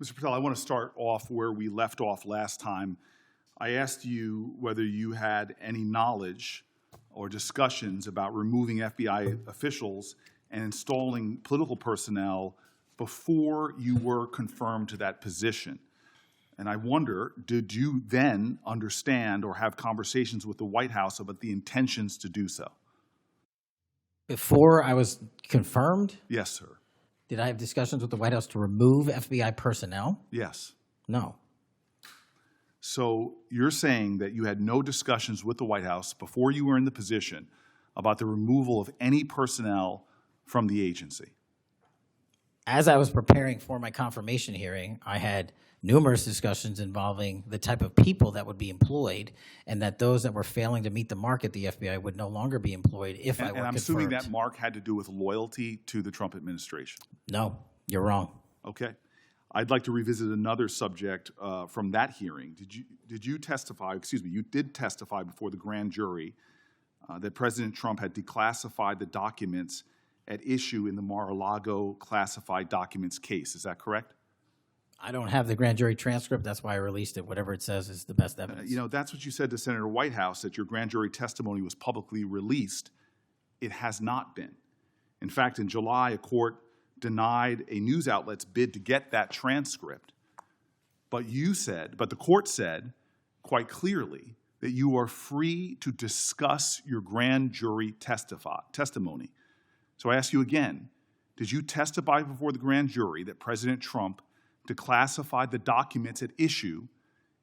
Mr. Patel, I want to start off where we left off last time. I asked you whether you had any knowledge or discussions about removing FBI officials and installing political personnel before you were confirmed to that position. And I wonder, did you then understand or have conversations with the White House about the intentions to do so? Before I was confirmed? Yes, sir. Did I have discussions with the White House to remove FBI personnel? Yes. No. So you're saying that you had no discussions with the White House before you were in the position about the removal of any personnel from the agency? As I was preparing for my confirmation hearing, I had numerous discussions involving the type of people that would be employed, and that those that were failing to meet the mark at the FBI would no longer be employed if I were confirmed. And I'm assuming that mark had to do with loyalty to the Trump administration. No, you're wrong. Okay. I'd like to revisit another subject from that hearing. Did you testify, excuse me, you did testify before the grand jury that President Trump had declassified the documents at issue in the Mar-a-Lago classified documents case. Is that correct? I don't have the grand jury transcript. That's why I released it. Whatever it says is the best evidence. You know, that's what you said to Senator Whitehouse, that your grand jury testimony was publicly released. It has not been. In fact, in July, a court denied a news outlet's bid to get that transcript. But the court said quite clearly that you are free to discuss your grand jury testimony. So I ask you again, did you testify before the grand jury that President Trump declassified the documents at issue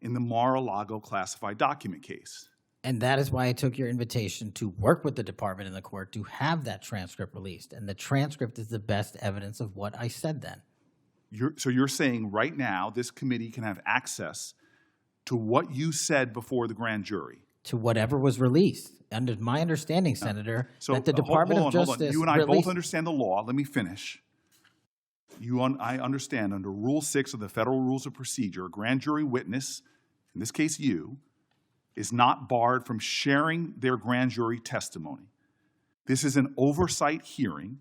in the Mar-a-Lago classified document case? And that is why I took your invitation to work with the department and the court to have that transcript released. And the transcript is the best evidence of what I said then. So you're saying right now this committee can have access to what you said before the grand jury? To whatever was released. Under my understanding, Senator, that the Department of Justice You and I both understand the law. Let me finish. I understand under Rule 6 of the Federal Rules of Procedure, a grand jury witness, in this case you, is not barred from sharing their grand jury testimony. This is an oversight hearing.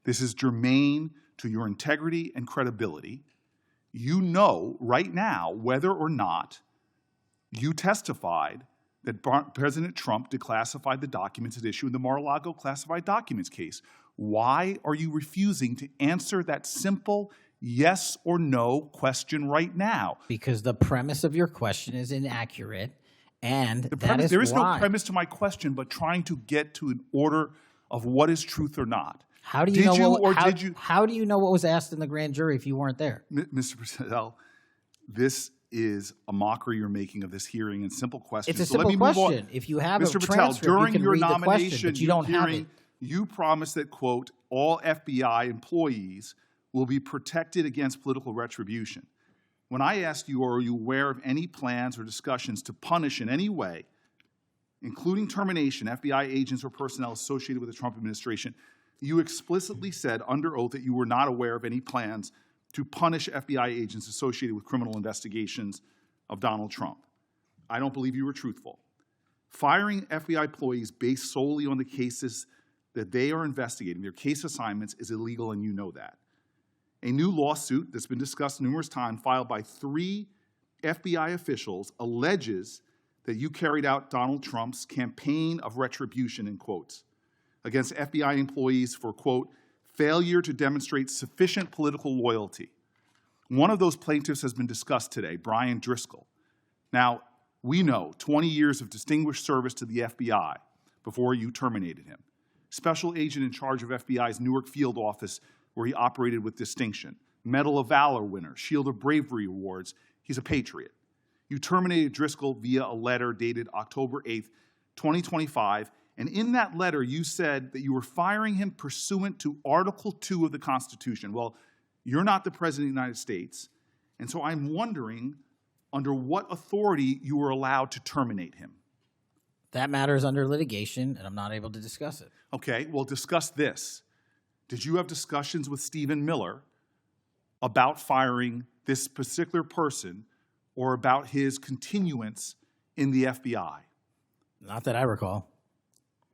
This is germane to your integrity and credibility. You know right now whether or not you testified that President Trump declassified the documents at issue in the Mar-a-Lago classified documents case. Why are you refusing to answer that simple yes or no question right now? Because the premise of your question is inaccurate, and there is no premise to my question, but trying to get to an order of what is truth or not. How do you How do you know what was asked in the grand jury if you weren't there? Mr. Patel, this is a mockery you're making of this hearing and simple questions. It's a simple question. If you have Mr. a Patel, transcript, during you can your read nomination, the question, but you don't have it. You promised that, quote, all FBI employees will be protected against political retribution. When I asked you, are you aware of any plans or discussions to punish in any way, including termination, FBI agents or personnel associated with the Trump administration, you explicitly said under oath that you were not aware of any plans to punish FBI agents associated with criminal investigations of Donald Trump. I don't believe you were truthful. Firing FBI employees based solely on the cases that they are investigating, their case assignments, is illegal, and you know that. A new lawsuit that's been discussed numerous times, filed by 3 FBI officials, alleges that you carried out Donald Trump's campaign of retribution, in quotes, against FBI employees for, quote, failure to demonstrate sufficient political loyalty. One of those plaintiffs has been discussed today, Brian Driscoll. Now, we know 20 years of distinguished service to the FBI before you terminated him. Special agent in charge of FBI's Newark field office, where he operated with distinction. Medal of Valor winner, Shield of Bravery awards. He's a patriot. You terminated Driscoll via a letter dated October 8th, 2025, and in that letter you said that you were firing him pursuant to Article 2 of the Constitution. Well, you're not the President of the United States, and so I'm wondering under what authority you were allowed to terminate him. That matter is under litigation, and I'm not able to discuss it. Okay, well, discuss this. Did you have discussions with Stephen Miller about firing this particular person or about his continuance in the FBI? Not that I recall.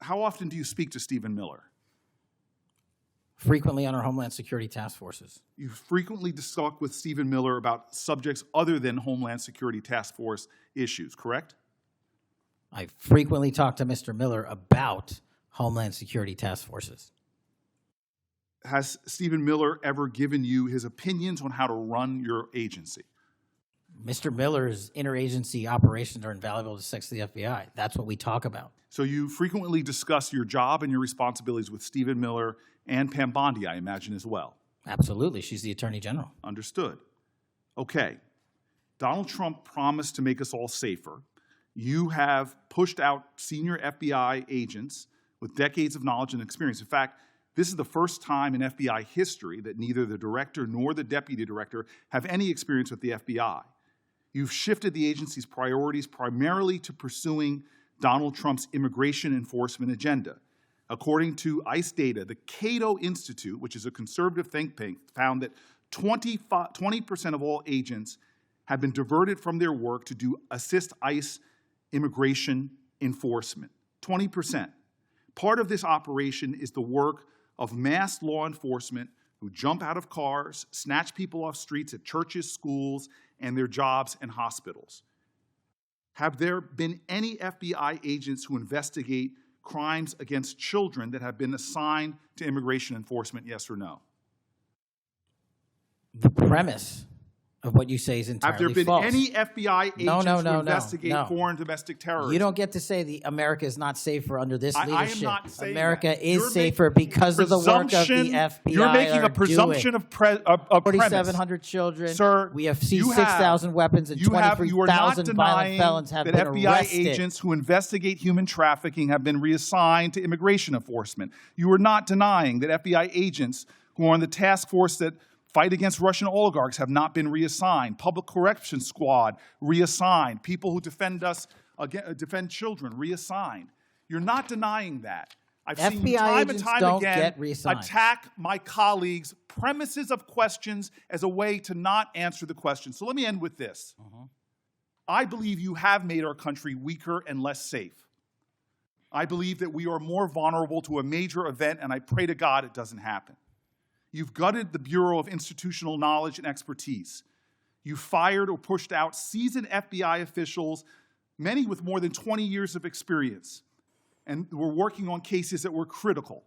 How often do you speak to Stephen Miller? Frequently on our Homeland Security task forces. You frequently talk with Stephen Miller about subjects other than Homeland Security task force issues, correct? I frequently talk to Mr. Miller about Homeland Security task forces. Has Stephen Miller ever given you his opinions on how to run your agency? Mr. Miller's interagency operations are invaluable to the FBI. That's what we talk about. So you frequently discuss your job and your responsibilities with Stephen Miller and Pam Bondi, I imagine, as well. Absolutely. She's the Attorney General. Understood. Okay. Donald Trump promised to make us all safer. You have pushed out senior FBI agents with decades of knowledge and experience. In fact, this is the first time in FBI history that neither the director nor the deputy director have any experience with the FBI. You've shifted the agency's priorities primarily to pursuing Donald Trump's immigration enforcement agenda. According to ICE data, the Cato Institute, which is a conservative think tank, found that 20% of all agents have been diverted from their work to assist ICE immigration enforcement. 20%. Part of this operation is the work of mass law enforcement who jump out of cars, snatch people off streets at churches, schools, and their jobs and hospitals. Have there been any FBI agents who investigate crimes against children that have been assigned to immigration enforcement, yes or no? The premise of what you say is entirely false. Have there been false. any FBI agents who investigate no. foreign domestic terrorism? You don't get to say America is not safer under this leadership. I am not saying America that. is safer because of the work of the FBI. You're making a presumption of premise. 4,700 children. Sir, we have seized 6,000 weapons and 23,000 violent felons have been arrested. That FBI agents who investigate human trafficking have been reassigned to immigration enforcement. You are not denying that FBI agents who are on the task force that fight against Russian oligarchs have not been reassigned. Public Correction Squad reassigned. People who defend children reassigned. You're not denying that. I've seen you time and time again attack my colleagues' premises of questions as a way to not answer the question. So let me end with this. I believe you have made our country weaker and less safe. I believe that we are more vulnerable to a major event, and I pray to God it doesn't happen. You've gutted the Bureau of Institutional Knowledge and Expertise. You fired or pushed out seasoned FBI officials, many with more than 20 years of experience, and were working on cases that were critical.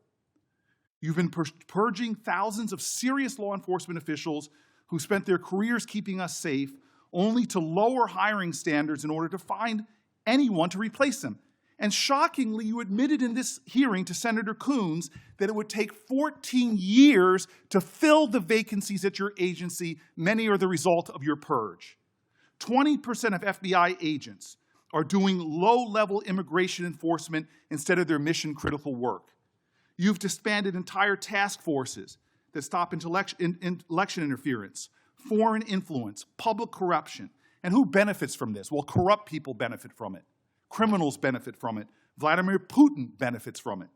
You've been purging thousands of serious law enforcement officials who spent their careers keeping us safe, only to lower hiring standards in order to find anyone to replace them. And shockingly, you admitted in this hearing to Senator Coons that it would take 14 years to fill the vacancies at your agency. Many are the result of your purge. 20% of FBI agents are doing low-level immigration enforcement instead of their mission-critical work. You've disbanded entire task forces that stop election interference, foreign influence, public corruption. And who benefits from this? Well, corrupt people benefit from it. Criminals benefit from it. Vladimir Putin benefits from it.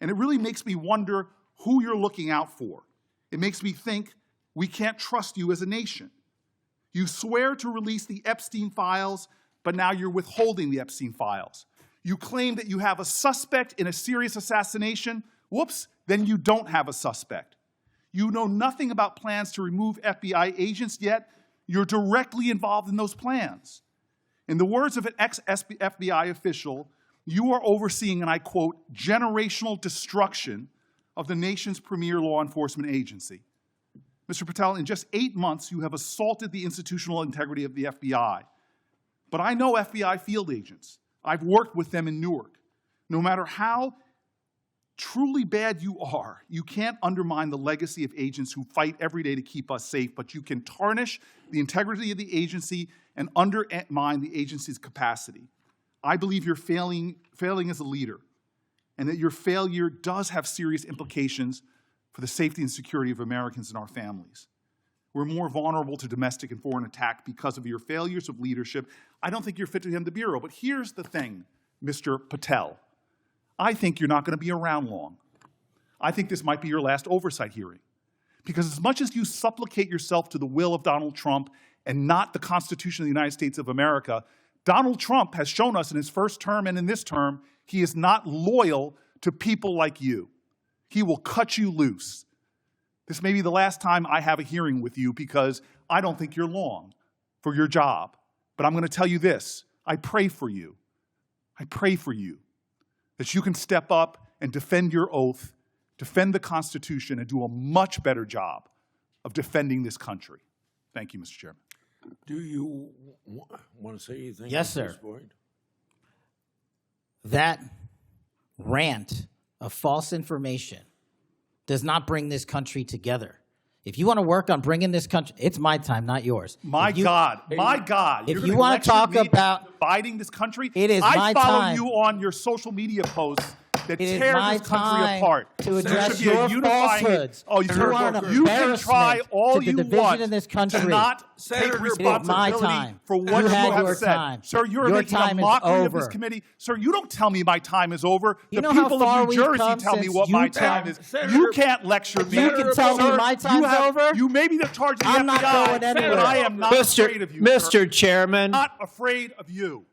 And it really makes me wonder who you're looking out for. It makes me think we can't trust you as a nation. You swear to release the Epstein files, but now you're withholding the Epstein files. You claim that you have a suspect in a serious assassination. Whoops, then you don't have a suspect. You know nothing about plans to remove FBI agents, yet you're directly involved in those plans. In the words of an ex-FBI official, you are overseeing, and I quote, generational destruction of the nation's premier law enforcement agency. Mr. Patel, in just 8 months, you have assaulted the institutional integrity of the FBI. But I know FBI field agents. I've worked with them in Newark. No matter how truly bad you are, you can't undermine the legacy of agents who fight every day to keep us safe, but you can tarnish the integrity of the agency and undermine the agency's capacity. I believe you're failing as a leader, and that your failure does have serious implications for the safety and security of Americans and our families. We're more vulnerable to domestic and foreign attack because of your failures of leadership. I don't think you're fit to hand the Bureau, but here's the thing, Mr. Patel. I think you're not going to be around long. I think this might be your last oversight hearing. Because as much as you supplicate yourself to the will of Donald Trump and not the Constitution of the United States of America, Donald Trump has shown us in his first term and in this term, he is not loyal to people like you. he will cut you loose. This may be the last time I have a hearing with you because I don't think you're long for your job. But I'm going to tell you this. I pray for you. I pray for you that you can step up and defend your oath, defend the Constitution, and do a much better job of defending this country. Thank you, Mr. Chairman. Do you want to say anything? Yes, at this sir. point? That rant of false information does not bring this country together. If you want to work on bringing this country, it's my time, not yours. My God. If You're you gonna want to lecture talk me about dividing this country, it is I my follow time. you on your social media posts that It is tear my this country time apart. to There address should be a your unifying- falsehoods. Oh, You are an you can try embarrassment all to the you division want in this to country. not Senator, take it is my responsibility time. for what You you had have your said. time. Sir, you're Your making a time is mockery of this over. committee. Sir, you don't tell me my time is over. You The know how people far of New we've Jersey come tell me since what you my tell- time is. Senator, You can't lecture me. you can tell me Sir, my time's over? You may be the charge of the I'm not FBI, going anywhere. but I am not afraid of you, sir. Mr. Chairman, Not afraid of you.